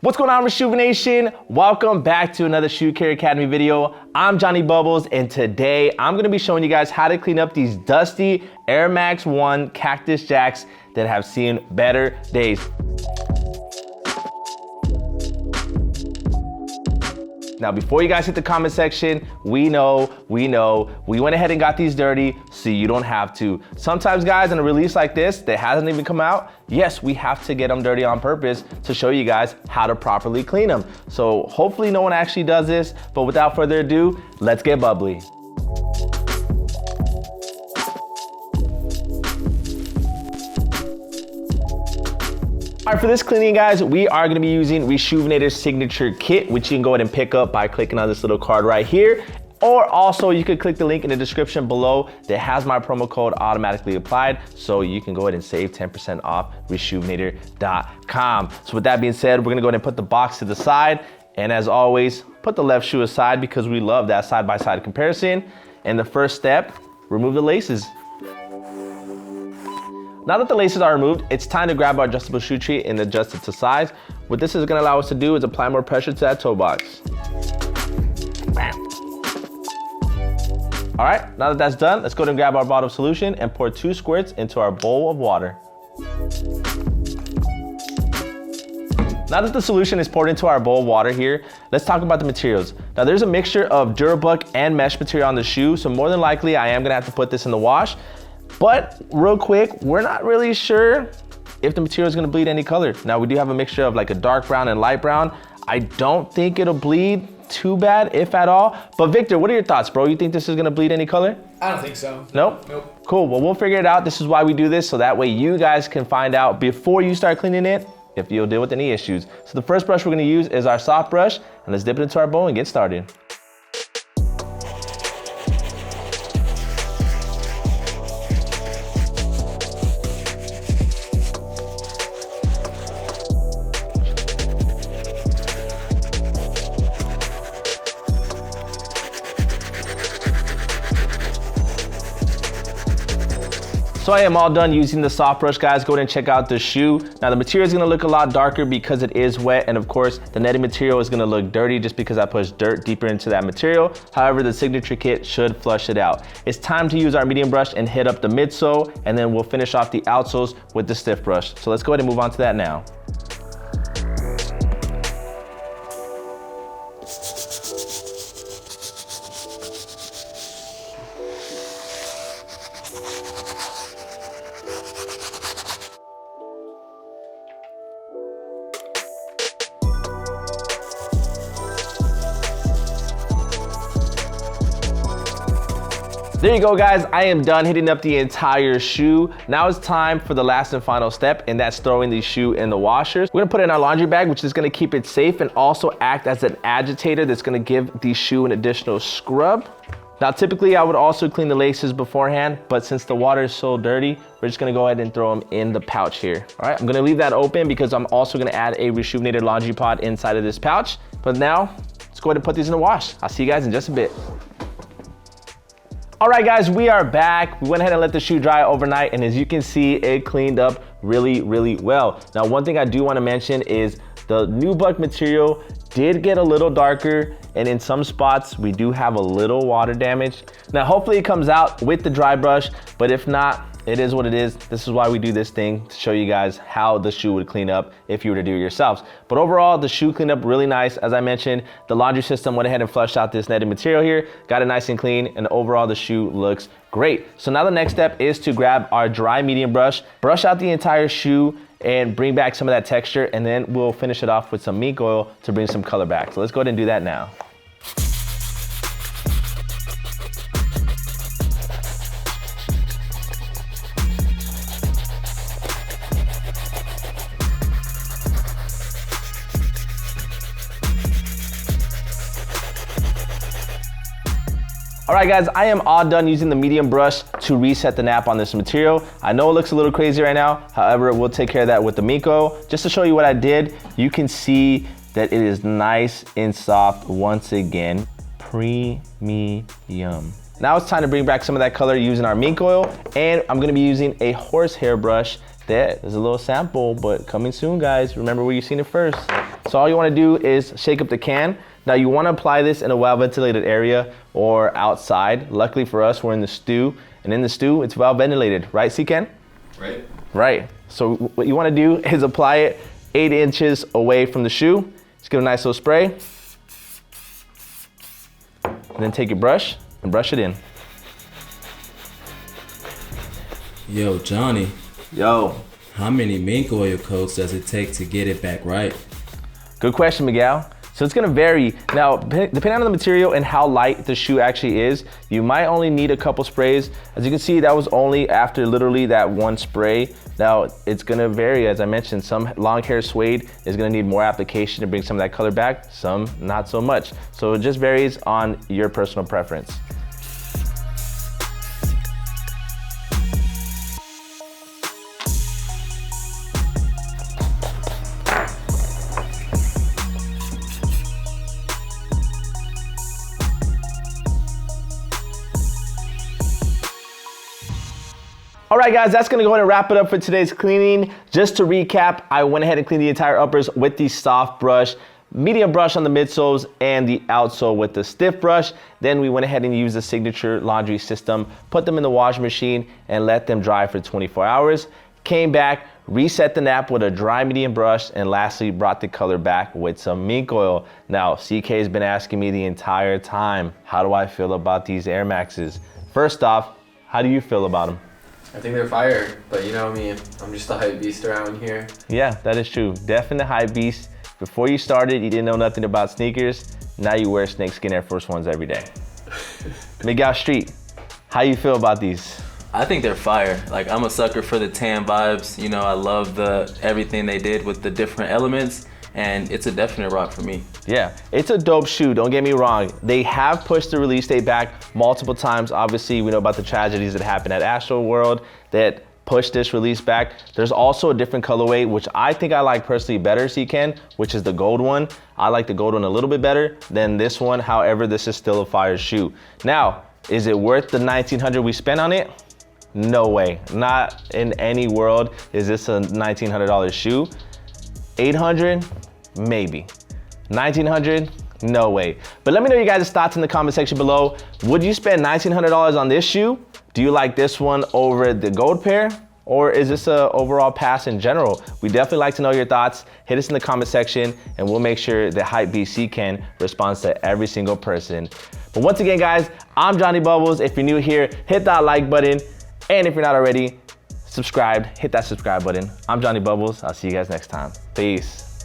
What's going on, RESHOEVN8R Nation? Welcome back to another Shoe Care Academy video. I'm Jonny Bubbles, and today I'm gonna be showing you guys how to clean up these dusty Air Max 1 Cactus Jacks that have seen better days. Now, before you guys hit the comment section, we know, we went ahead and got these dirty so you don't have to. Sometimes, guys, in a release like this that hasn't even come out, yes, we have to get them dirty on purpose to show you guys how to properly clean them. So hopefully no one actually does this, but without further ado, let's get bubbly. All right, for this cleaning, guys, we are gonna be using RESHOEVN8R Signature Kit, which you can go ahead and pick up by clicking on this little card right here. Or also, you could click the link in the description below that has my promo code automatically applied, so you can go ahead and save 10% off RESHOEVN8R.com. So with that being said, we're gonna go ahead and put the box to the side. And as always, put the left shoe aside because we love that side-by-side comparison. And the first step, remove the laces. Now that the laces are removed, it's time to grab our adjustable shoe tree and adjust it to size. What this is gonna allow us to do is apply more pressure to that toe box. Bam. All right, now that that's done, let's go ahead and grab our bottle solution and pour 2 squirts into our bowl of water. Now that the solution is poured into our bowl of water here, let's talk about the materials. Now there's a mixture of Durabuck and mesh material on the shoe, so more than likely I am gonna have to put this in the wash. But real quick, we're not really sure if the material is gonna bleed any color. Now we do have a mixture of like a dark brown and light brown. I don't think it'll bleed too bad, if at all. But Victor, what are your thoughts, bro? You think this is gonna bleed any color? I don't think so. Nope? Nope. Cool, well, we'll figure it out. This is why we do this, so that way you guys can find out before you start cleaning it if you'll deal with any issues. So the first brush we're gonna use is our soft brush, and let's dip it into our bowl and get started. So I am all done using the soft brush, guys. Go ahead and check out the shoe. Now the material is gonna look a lot darker because it is wet, and of course the netting material is gonna look dirty just because I pushed dirt deeper into that material. However, the Signature Kit should flush it out. It's time to use our medium brush and hit up the midsole, and then we'll finish off the outsoles with the stiff brush. So let's go ahead and move on to that now. There you go, guys. I am done hitting up the entire shoe. Now it's time for the last and final step, and that's throwing the shoe in the washers. We're gonna put it in our laundry bag, which is gonna keep it safe and also act as an agitator that's gonna give the shoe an additional scrub. Now, typically I would also clean the laces beforehand, but since the water is so dirty, we're just gonna go ahead and throw them in the pouch here. All right, I'm gonna leave that open because I'm also gonna add a RESHOEVN8R laundry pod inside of this pouch. But now, let's go ahead and put these in the wash. I'll see you guys in just a bit. All right, guys, we are back. We went ahead and let the shoe dry overnight, and as you can see, it cleaned up really, really well. Now, one thing I do want to mention is the nubuck material did get a little darker, and in some spots, we do have a little water damage. Now, hopefully it comes out with the dry brush, but if not, it is what it is. This is why we do this thing, to show you guys how the shoe would clean up if you were to do it yourselves. But overall, the shoe cleaned up really nice. As I mentioned, the laundry system went ahead and flushed out this netted material here, got it nice and clean, and overall the shoe looks great. So now the next step is to grab our dry medium brush, brush out the entire shoe, and bring back some of that texture, and then we'll finish it off with some mink oil to bring some color back. So let's go ahead and do that now. All right, guys, I am all done using the medium brush to reset the nap on this material. I know it looks a little crazy right now. However, we'll take care of that with the mink oil. Just to show you what I did, you can see that it is nice and soft once again. Premium. Now it's time to bring back some of that color using our mink oil, and I'm gonna be using a horsehair brush. That is a little sample, but coming soon, guys. Remember where you've seen it first. So all you wanna do is shake up the can. Now you wanna apply this in a well-ventilated area or outside. Luckily for us, we're in the stew, and in the stew, it's well-ventilated, right, C-Ken? Right. Right. So what you wanna do is apply it 8 inches away from the shoe. Just give it a nice little spray. And then take your brush and brush it in. Yo, Johnny. Yo. How many mink oil coats does it take to get it back right? Good question, Miguel. So it's gonna vary. Now, depending on the material and how light the shoe actually is, you might only need a couple sprays. As you can see, that was only after literally that one spray. Now, it's gonna vary, as I mentioned. Some long hair suede is gonna need more application to bring some of that color back, some not so much. So it just varies on your personal preference. All right, guys, that's gonna go ahead and wrap it up for today's cleaning. Just to recap, I went ahead and cleaned the entire uppers with the soft brush, medium brush on the midsoles, and the outsole with the stiff brush. Then we went ahead and used the signature laundry system, put them in the washing machine, and let them dry for 24 hours. Came back, reset the nap with a dry medium brush, and lastly brought the color back with some mink oil. Now, CK has been asking me the entire time, how do I feel about these Air Maxes? First off, how do you feel about them? I think they're fire, but you know me, I'm just a hype beast around here. Yeah, that is true. Definitely hype beast. Before you started, you didn't know nothing about sneakers. Now you wear snakeskin Air Force Ones every day. Miguel Street, how you feel about these? I think they're fire. Like, I'm a sucker for the tan vibes. You know, I love everything they did with the different elements, and it's a definite rock for me. Yeah, it's a dope shoe, don't get me wrong. They have pushed the release date back multiple times. Obviously, we know about the tragedies that happened at Astro World that pushed this release back. There's also a different colorway, which I think I like personally better, C-Ken, which is the gold one. I like the gold one a little bit better than this one. However, this is still a fire shoe. Now, is it worth the $1,900 we spent on it? No way, not in any world is this a $1,900 shoe. $800, maybe. $1,900, no way. But let me know your guys' thoughts in the comment section below. Would you spend $1,900 on this shoe? Do you like this one over the gold pair? Or is this a overall pass in general? We definitely like to know your thoughts. Hit us in the comment section and we'll make sure that Hypebeast C-Ken responds to every single person. But once again, guys, I'm Jonny Bubbles. If you're new here, hit that like button. And if you're not already, subscribed, hit that subscribe button. I'm Jonny Bubbles. I'll see you guys next time. Peace.